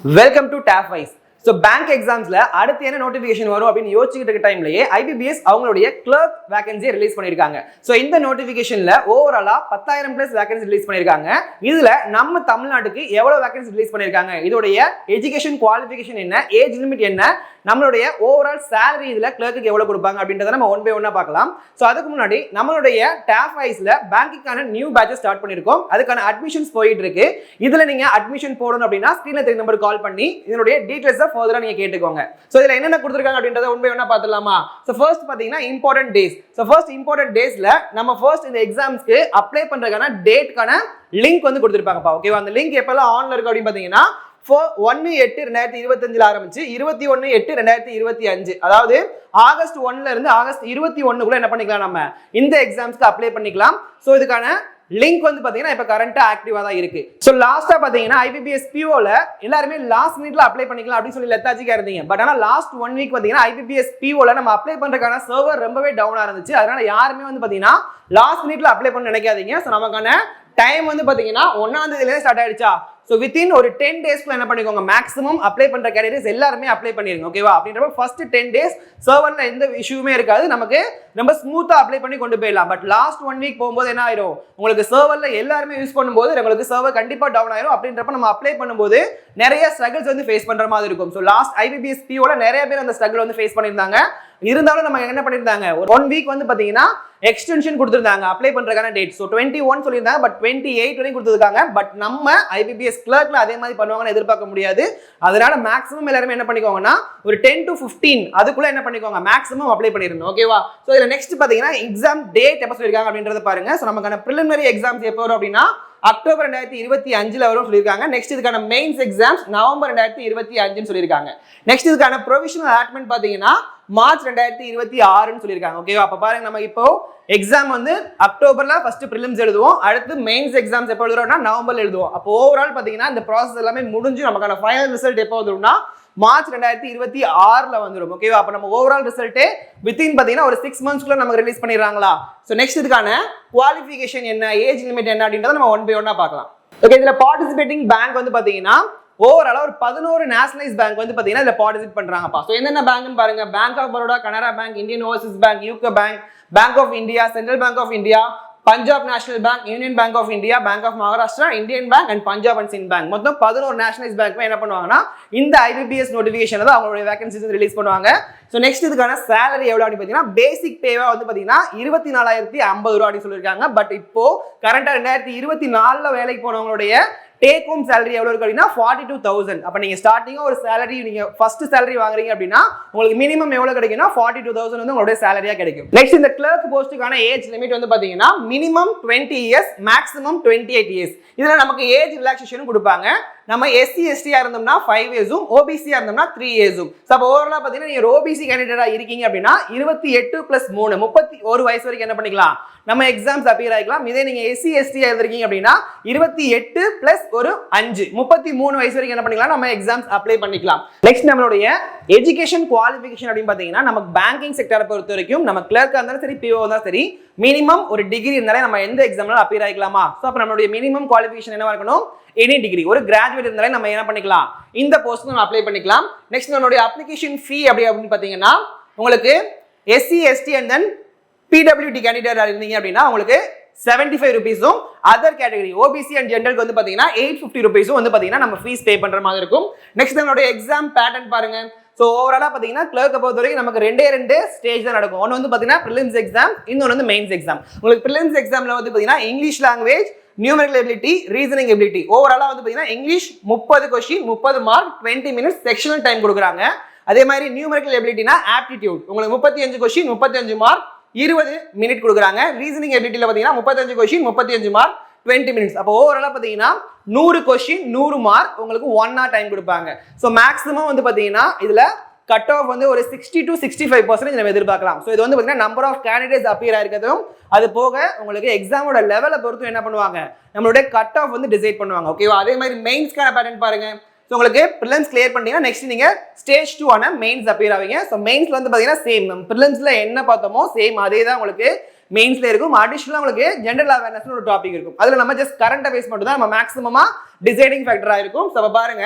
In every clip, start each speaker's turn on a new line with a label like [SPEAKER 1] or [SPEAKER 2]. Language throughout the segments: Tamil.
[SPEAKER 1] Welcome to TAFWISE. So bank எக்ஸாம்ஸ்ல அடுத்து என்ன நோட்டிஃபிகேஷன் வரும் அப்படின்னு யோசிச்சுட்டு இருக்க டைம்லயே IBPS அவங்களுடைய கிளர்க் வேகன்சியை ரிலீஸ் பண்ணியிருக்காங்க. ஸோ இந்த நோட்டிஃபிகேஷன்ல ஓவராலா 10,000+ வேகன்சி ரிலீஸ் பண்ணியிருக்காங்க. இதுல நம்ம தமிழ்நாட்டுக்கு எவ்வளவு வேகன்சி ரிலீஸ் பண்ணியிருக்காங்க, இதோடைய எஜுகேஷன் குவாலிஃபிகேஷன் என்ன, ஏஜ் லிமிட் என்ன, நம்மளுடைய ஓவரால் சேலரி இதுல கிளர்க்கு எவ்வளவு கொடுப்பாங்க அப்படின்றத நம்ம ஒன் பை ஒன்னா பார்க்கலாம். ஸோ அதுக்கு முன்னாடி நம்மளுடைய TAFWISEல பேங்கிங்கான நியூ பேட்ச் ஸ்டார்ட் பண்ணியிருக்கோம். அதுக்கான அட்மிஷன்ஸ் போயிட்டு இருக்கு. இதுல நீங்க அட்மிஷன் போடணும் அப்படின்னா ஸ்கிரீன்ல தெரியும் நம்பருக்கு கால் பண்ணி இதனுடைய டீடைல்ஸ் ஃபர்தரா நீங்க கேட்டுக்கோங்க. சோ இதுல என்னென்ன கொடுத்திருக்காங்க அப்படின்றத ஒன் பை ஒன்னா பார்த்துடலாமா? சோ ஃபர்ஸ்ட் பாத்தீங்கன்னா important days. So first important டேஸ்ல நம்ம ஃபர்ஸ்ட் இந்த எக்ஸாம்ஸ்க்கு அப்ளை பண்றதுக்கான டேட்கான லிங்க் வந்து கொடுத்திருப்பாங்கப்பா. ஓகேவா? அந்த லிங்க் எப்பெல்லாம் ஆன்ல இருக்கு அப்படின்னு பாத்தீங்கன்னா 1/8/2025 ஆரம்பிச்சு 21/8/2025, அதாவது ஆகஸ்ட் 1ல இருந்து ஆகஸ்ட் 21க்குள்ள என்ன பண்ணிக்கலாம், நம்ம இந்த எக்ஸாம்ஸ்க்கு அப்ளை பண்ணிக்கலாம். சோ இதுக்கான லிங்க் வந்து பாத்தீங்கன்னா இப்ப கரண்டா ஆக்டிவா தான் இருக்கு. சோ லாஸ்டா பாத்தீங்கன்னா IBPS POல எல்லாருமே லாஸ்ட் மினிட்ல அப்ளை பண்ணிக்கலாம் அப்படின்னு சொல்லி லெத்தாஜிக்கா இருந்தீங்க. பட் ஆனா லாஸ்ட் 1 வீக் பாத்தீங்கன்னா IBPS POல நம்ம அப்ளை பண்றதுக்கான சர்வர் ரொம்பவே டவுனா இருந்துச்சு. அதனால யாருமே வந்து பாத்தீங்கன்னா லாஸ்ட் மினிட்ல அப்ளை பண்ண நினைக்காதீங்க. சோ நமக்கான டைம் வந்து பாத்தீங்கன்னா 1ஆம் தேதியிலே ஸ்டார்ட் ஆயிடுச்சா. சோ வித்தின் ஒரு 10 டேஸ்க்குள்ள என்ன பண்ணிக்கோங்க, மேக்ஸிமம் அப்ளை பண்ற கேண்டிடேட்ஸ் எல்லாருமே அப்ளை பண்ணிருங்க. ஓகேவா? அப்படின்றப்ப ஃபர்ஸ்ட் 10 டேஸ் சர்வர்ல எந்த இஷ்யூமே இருக்காது, நமக்கு ரொம்ப ஸ்மூத்தா அப்ளை பண்ணி கொண்டு போயிடலாம். பட் லாஸ்ட் 1 வீக் போகும்போது என்ன ஆயிரும், உங்களுக்கு சர்வர்ல எல்லாருமே யூஸ் பண்ணும்போது உங்களுக்கு சர்வர் கண்டிப்பா டவுன் ஆயிரும். அப்படின்றப்ப நம்ம அப்ளை பண்ணும்போது நிறைய ஸ்ட்ரகிள்ஸ் வந்து ஃபேஸ் பண்ற மாதிரி இருக்கும். சோ லாஸ்ட் IBPS POல நிறைய பேர் அந்த ஸ்ட்ரகிள் வந்து ஃபேஸ் பண்ணிருந்தாங்க. இருந்தாலும் நம்ம என்ன பண்ணிருந்தாங்க, ஒரு 1 வீக் வந்து பாத்தீங்கன்னா எக்ஸ்டென்ஷன் கொடுத்திருந்தாங்க அப்ளை பண்றதுக்கான டேட். சோ 21 சொல்லியிருந்தாங்க, பட் 28 வரைக்கும் கொடுத்திருக்காங்க. பட் நம்ம IBPS கிளர்க்ல அதே மாதிரி பண்ணுவாங்கன்னு எதிர்பார்க்க முடியாது. அதனால மேக்ஸிமம் எல்லாரும் என்ன பண்ணிக்கோங்கன்னா ஒரு 10 to 15 அதுக்குள்ள என்ன பண்ணிக்கோங்க, மேக்ஸிமம் அப்ளை பண்ணிருங்க. ஓகேவா? சோ இதுல நெக்ஸ்ட் பாத்தீங்கன்னா எக்ஸாம் டேட் எப்ப சொல்லிருக்காங்க அப்படின்றத பாருங்க. சோ நமக்கான பிரிலிமினரி எக்ஸாம்ஸ் எப்போ வரும் அப்படின்னா அக்டோபர் 2025 வரும் சொல்லியிருக்காங்க. நெக்ஸ்ட் இதுக்கான மெயின்ஸ் எக்ஸாம்ஸ் நவம்பர் 2025 சொல்லியிருக்காங்க. நெக்ஸ்ட் இதுக்கான ப்ரொவிஷனல் அலாட்மெண்ட் பாத்தீங்கன்னா மார்ச் 2026 சொல்லியிருக்காங்க. ஓகேவா? அப்ப பாருங்க, நம்ம இப்போ எக்ஸாம் வந்து அக்டோபர்ல ஃபர்ஸ்ட் பிரிலிம்ஸ் எழுதுவோம், அடுத்து மெயின்ஸ் எக்ஸாம்ஸ் எப்போ எழுதுறோம்னா நவம்பர்ல எழுதுவோம். அப்போ ஓவரால் பாத்தீங்கன்னா இந்த ப்ராசஸ் எல்லாமே முடிஞ்சு நமக்கான ஃபைனல் ரிசல்ட் எப்போ வந்துரும்னா மார்ச் 2026 வந்துடும். ஓகேவா? அப்ப நம்ம ஓவரால் ரிசல்ட்டே வித்தின் பாத்தீங்கன்னா ஒரு 6 மந்த்ஸ்க்குள்ள நமக்கு ரிலீஸ் பண்ணிடுறாங்களா. சோ நெக்ஸ்ட் இதுக்கான குவாலிஃபிகேஷன் என்ன, ஏஜ் லிமிட் என்ன அப்படின்றத நம்ம ஒன் பை ஒன்னா பார்க்கலாம். ஓகே, இதுல பார்ட்டிசிபேட்டிங் பேங்க் வந்து பாத்தீங்கன்னா ஓவராலா ஒரு 11 நேஷனலைஸ் பேங்க் வந்து பாத்தீங்கன்னா இதுல பார்ட்டிசிபேட் பண்றாங்கப்பா. சோ என்னென்ன பேங்க்னு பாருங்க: bank of Baroda, Canara bank, Indian overseas bank, UCO bank, bank of India, central bank of India, Punjab national bank, union bank of India, bank of Maharashtra, Indian bank and Punjab and Sind bank. மொத்தம் 11 நேஷனலைஸ் பேங்க் என்ன பண்ணுவாங்கன்னா இந்த IBPS நோட்டிஃபிகேஷன்ல தான் அவங்களுடைய வேகன்சிஸ் ரிலீஸ் பண்ணுவாங்க. சோ நெக்ஸ்ட் இதுக்கான சேலரி எவ்வளவு அப்படின்னு பாத்தீங்கன்னா பேசிக் பேவா வந்து பாத்தீங்கன்னா 24,050 ரூபாய் அப்படின்னு சொல்லியிருக்காங்க. பட் இப்போ கரண்டா 2024ல வேலைக்கு போனவங்களுடைய டேக் ஹோம் சேலரி எவ்வளவு இருக்கு அப்படின்னா 42,000. அப்ப நீங்க ஸ்டார்டிங்கா ஒரு சேலரி, நீங்க ஃபர்ஸ்ட் சேலரி வாங்குறீங்க அப்படின்னா உங்களுக்கு மினிமம் எவ்வளவு கிடைக்கும்னா 42,000 வந்து உங்களுடைய சேலரியா கிடைக்கும். நெக்ஸ்ட் இந்த கிளர்க் போஸ்டுக்கான ஏஜ் லிமிட் வந்து பாத்தீங்கன்னா மினிமம் 20 இயர்ஸ், மேக்ஸிமம் 28 இயர்ஸ். இதுல நமக்கு ஏஜ் ரிலாக்சேஷன் கொடுப்பாங்க. நம்ம SC ST இருந்தோம்னா 5 இயர்ஸும், OBC இருந்தோம்னா 3 இயர்ஸும். சோ அப்ப ஓவராலா பாத்தீங்கன்னா நீங்க OBC கேண்டிடேட்டா இருக்கீங்க அப்படின்னா 28 + 3 31 வயசு வரைக்கும் என்ன பண்ணிக்கலாம், நம்ம எக்ஸாம்ஸ் அப்பியர் ஆகிக்கலாம். இதே நீங்க SC ST இருந்திருக்கீங்க அப்படின்னா 28 + ஒரு 5 33 வயசு வரைக்கும் என்ன பண்ணிக்கலாம், நம்ம எக்ஸாம்ஸ் அப்ளை பண்ணிக்கலாம். நெக்ஸ்ட் நம்மளுடைய எஜுகேஷன் குவாலிஃபிகேஷன் அப்படின்னு பாத்தீங்கன்னா நமக்கு பேங்கிங் செக்டரை பொறுத்த வரைக்கும் நம்ம கிளர்க்கா இருந்தாலும் சரி, PO இருந்தாலும் சரி, மினிமம் ஒரு டிகிரி இருந்தாலே நம்ம எந்த எக்ஸாம்ல அப்பியர் ஆகிக்கலாமா. சோ அப்ப நம்மளுடைய மினிமம் குவாலிஃபிகேஷன் என்னவா இருக்கணும், எனி டிகிரி, ஒரு கிராஜுவேட் இருந்தாலே நம்ம என்ன பண்ணிக்கலாம், இந்த போஸ்ட் நம்ம அப்ளை பண்ணிக்கலாம். நெக்ஸ்ட் நம்மளுடைய அப்ளிகேஷன் ஃபீ அப்படின்னு பாத்தீங்கன்னா உங்களுக்கு SC ST and then PWD candidate இருந்தீங்க அப்படின்னா உங்களுக்கு 75 ரூபீஸும், அதர் கேட்டகரி OBC அண்ட் ஜெனரலுக்கு வந்து பாத்தீங்கன்னா 850 ரூபீஸும் வந்து பாத்தீங்கன்னா நம்ம ஃபீஸ் பே பண்ற மாதிரி இருக்கும். நெக்ஸ்ட் நம்மளுடைய எக்ஸாம் பேட்டர்ன் பாருங்க. சோ ஓவராலா பாத்தீங்கன்னா கிளர்க்க பொறுத்த வரைக்கும் நமக்கு ரெண்டே ஸ்டேஜ் தான் நடக்கும். ஒன்னு வந்து பாத்தீங்கன்னா பிரிலிம்ஸ் எக்ஸாம், இன்னொன்னு வந்து மெயின்ஸ் எக்ஸாம். உங்களுக்கு பிரிலிம்ஸ் எக்ஸாம்ல வந்து பாத்தீங்கன்னா English language, numerical ability, reasoning ability, ஓவராலா வந்து பாத்தீங்கன்னா English 30 question 30 mark 20 minutes sectional time கொடுக்குறாங்க. அதே மாதிரி நியூமெரிக்கல் எபிலிட்டினா ஆப்டிடியூட் உங்களுக்கு 35 கொஸ்டின் 35 மார்க் 20 மினிட் கொடுக்குறாங்க. ரீசனிங் எபிலிட்டில பாத்தீங்கன்னா 35 கொஸ்டின் 35 மார்க் 20 மினிட்ஸ். அப்போ ஓவராலா பாத்தீங்கன்னா 100 கொஸ்டின் 100 மார்க் உங்களுக்கு 1 hour டைம் கொடுப்பாங்க. சோ மேக்ஸிமம் வந்து பாத்தீங்கன்னா இதுல கட் ஆஃப் வந்து ஒரு 60 to 65% நம்ம எதிர்பார்க்கலாம். சோ இது வந்து பாத்தீங்கன்னா நம்பர் ஆஃப் கேண்டிடேட்ஸ் அப்பியர் ஆயிருக்கிறதும், அது போக உங்களுக்கு எக்ஸாமோட லெவலை பொறுத்து என்ன பண்ணுவாங்க, நம்மளுடைய கட் ஆஃப் வந்து டிசைட் பண்ணுவாங்க. ஓகேவா? அதே மாதிரி மெயின்ஸ்க்கான பேட்டர்ன் பாருங்க. ஸோ உங்களுக்கு ப்ரிலிம்ஸ் கிளியர் பண்ணீங்கன்னா நெக்ஸ்ட் நீங்க ஸ்டேஜ் 2 மெயின்ஸ் அப்பியர் ஆவீங்க. ஸோ மெயின்ஸ்ல வந்து பாத்தீங்கன்னா சேம் நம்ம ப்ரிலிம்ஸ்ல என்ன பார்த்தோமோ சேம் அதே தான் உங்களுக்கு மெயின்ஸ்ல இருக்கும். அடிஷனலா உங்களுக்கு ஜெனரல் அவேர்னஸ் ஒரு டாபிக் இருக்கும். அதுல நம்ம ஜஸ்ட் கரண்ட் அஃபேர்ஸ் மட்டும் தான் நம்ம மேக்ஸிமமா டிசைடிங் ஃபேக்டரா இருக்கும். சோ பாருங்க,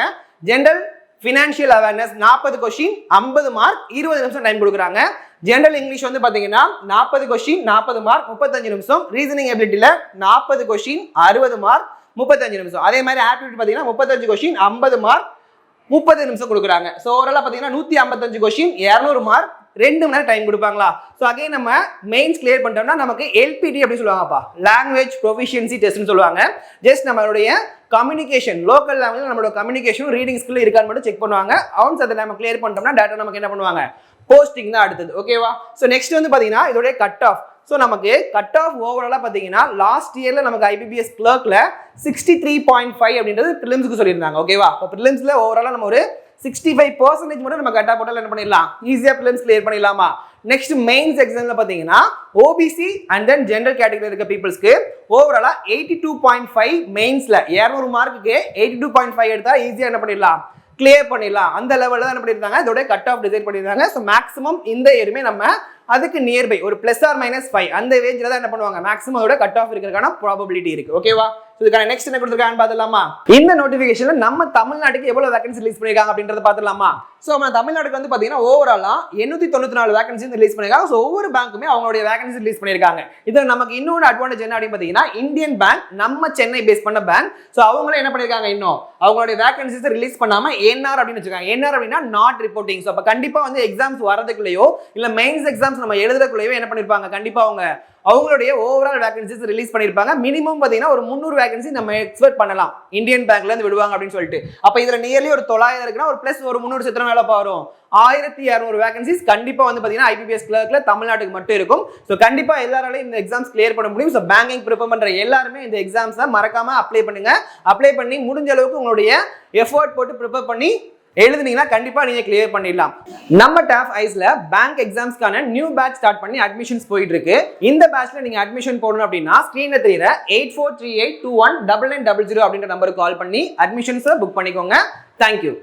[SPEAKER 1] general financial awareness 40 question 50 mark 20 நிமிஷம் டைம் கொடுக்குறாங்க. ஜெனரல் இங்கிலீஷ் வந்து பாத்தீங்கன்னா 40 கொஸ்டின் 40 மார்க் 35 நிமிஷம். ரீசனிங் எபிலிட்டில 40 கொஸ்டின் 60 மார்க் 35 நிமிஷம். அதே மாதிரி ஆப்டிடியூட் பாத்தீங்கன்னா 35 கொஸ்டின் 50 மார்க் 30 நிமிஷம் கொடுக்குறாங்க. ஸோ ஓவராலா பாத்தீங்கன்னா 155 கொஸ்டின் 200 மார்க் 2 மணி நேரம் டைம் கொடுப்பாங்களா. ஸோ அகைன் நம்ம மெயின்ஸ் கிளியர் பண்ணிட்டோம்னா நமக்கு எல்பிடி அப்படி சொல்லுவாங்கப்பா, லாங்குவேஜ் ப்ரொஃபிஷியன்சி டெஸ்ட்னு சொல்லுவாங்க. ஜஸ்ட் நம்மளுடைய கம்யூனிகேஷன் லோக்கல் லாங்குவேஜ் நம்மளோட கம்யூனிகேஷன் ரீடிங் ஸ்கில் இருக்கான்னு மட்டும் செக் பண்ணுவாங்க. அவன்ஸ் அதை நம்ம கிளியர் பண்ணிட்டோம்னா டேரக்டா நமக்கு என்ன பண்ணுவாங்க, போஸ்டிங் தான் அடுத்தது. ஓகேவா. ஸோ நெக்ஸ்ட் வந்து பாத்தீங்கன்னா இதோட கட் ஆஃப். ஸோ நமக்கு கட் ஆஃப் ஓவராலா பாத்தீங்கன்னா லாஸ்ட் இயர்ல நமக்கு ஐபிபிஎஸ் கிளர்க்ல 63.5 அப்படின்றது பிலிம்ஸ்க்கு சொல்லியிருந்தாங்க. ஓகேவா. இப்போ பிலிம்ஸ்ல ஓவராலா நம்ம ஒரு 65% மட்டும் நம்ம கட் ஆஃப் போட்டால் என்ன பண்ணிடலாம், ஈஸியா பிலிம்ஸ் கிளியர் பண்ணிடலாமா. நெக்ஸ்ட் மெயின்ஸ் எக்ஸாம்ல பாத்தீங்கன்னா OBC and then general category இருக்க பீப்புள்ஸ்க்கு ஓவராலா 82.5 மெயின்ஸ்ல 200 மார்க்குக்கு 82.5 எடுத்தா ஈஸியா என்ன பண்ணிடலாம், கிளியர் பண்ணிடலாம். அந்த லெவலில் தான் என்ன பண்ணியிருந்தாங்க, இதோட கட் ஆஃப் டிசைட் பண்ணியிருந்தாங்க. ஸோ மேக்ஸிமம் இந்த இயருமே நம்ம அதுக்கு நியர்பை ஒரு +or-5 அந்த ரேஞ்சில் தான் என்ன பண்ணுவாங்க, மேக்ஸிமம் அதோட கட் ஆஃப் இருக்கிறதுக்கான ப்ராபபிலிட்டி இருக்கு. ஓகேவா. இதுக்கான நெக்ஸ்ட் என்ன கொடுத்துருக்கான்னு பார்த்துலாமா. இந்த நோட்டிஃபிகேஷன்ல நம்ம தமிழ்நாட்டுக்கு எவ்வளவு வேகன்சி ரிலீஸ் பண்ணிருக்காங்க அப்படின்றத பார்த்துலாமா. ஸோ நம்ம தமிழ்நாட்டுக்கு வந்து பார்த்தீங்கன்னா ஓவராலா 894 வேகன்சி ரிலீஸ் பண்ணிருக்காங்க. ஸோ ஒவ்வொரு பேங்க்குமே அவங்களுடைய வேகன்சி ரிலீஸ் பண்ணிருக்காங்க. இதில் நமக்கு இன்னொரு அட்வான்டேஜ் என்ன அப்படின்னு பார்த்தீங்கன்னா, இந்தியன் பேங்க் நம்ம சென்னை பேஸ் பண்ண பேங்க். ஸோ அவங்களே என்ன பண்ணிருக்காங்க, இன்னும் அவங்களுடைய வேகன்சிஸ் ரிலீஸ் பண்ணாம என்ஆர் அப்படின்னு வச்சிருக்காங்க. என்ஆர் அப்படின்னா நாட் ரிப்போர்ட்டிங். ஸோ அப்போ கண்டிப்பா வந்து எக்ஸாம்ஸ் வரதுக்குள்ளேயோ இல்ல மெயின்ஸ் எக்ஸாம்ஸ் நம்ம எழுதுறதுக்குள்ளேயோ என்ன பண்ணிருப்பாங்க, கண்டிப்பா அவங்களுடைய ஓவரால் வேகன்சிஸ் ரிலீஸ் பண்ணிருப்பாங்க. மினிமம் பாத்தீங்கன்னா ஒரு 300 வேகன்சி நம்ம எக்ஸ்பெக்ட் பண்ணலாம் இந்தியன் பேங்க்ல இருந்து விடுவாங்க அப்படின்னு சொல்லிட்டு. அப்ப இதுல நியர்லி ஒரு 900 இருக்குன்னா ஒரு பிளஸ் ஒரு 300 சித்திரம் வேலை வரும். 1200 வேகன்சிஸ் கண்டிப்பா வந்து பாத்தீங்கன்னா ஐபிபிஎஸ் கிளர்க்ல தமிழ்நாட்டுக்கு மட்டும் இருக்கும். ஸோ கண்டிப்பா எல்லாராலையும் இந்த எக்ஸாம்ஸ் கிளியர் பண்ண முடியும். ஸோ பேங்கிங் ப்ரிப்பேர் பண்ற எல்லாருமே இந்த எக்ஸாம்ஸை மறக்காம அப்ளை பண்ணுங்க. அப்ளை பண்ணி முடிஞ்ச அளவுக்கு உங்களுடைய எஃபோர்ட் போட்டு ப்ரிப்பேர் பண்ணி எழுதுனீங்கன்னா கண்டிப்பா நீங்க கிளியர் பண்ணிடலாம். நம்ம டாப் ஐஸ்ல பேங்க் எக்ஸாம்ஸ்க்கான நியூ பேட்ச் ஸ்டார்ட் பண்ணி அட்மிஷன்ஸ் போயிட்டு இருக்கு. இந்த பேட்ச்ல நீங்க அட்மிஷன் போடணும் அப்படின்னா ஸ்கிரீன்ல தெரியுற 8438219900 அப்படின்ற நம்பருக்கு கால் பண்ணி அட்மிஷன்ஸை புக் பண்ணிக்கோங்க. தேங்க்யூ.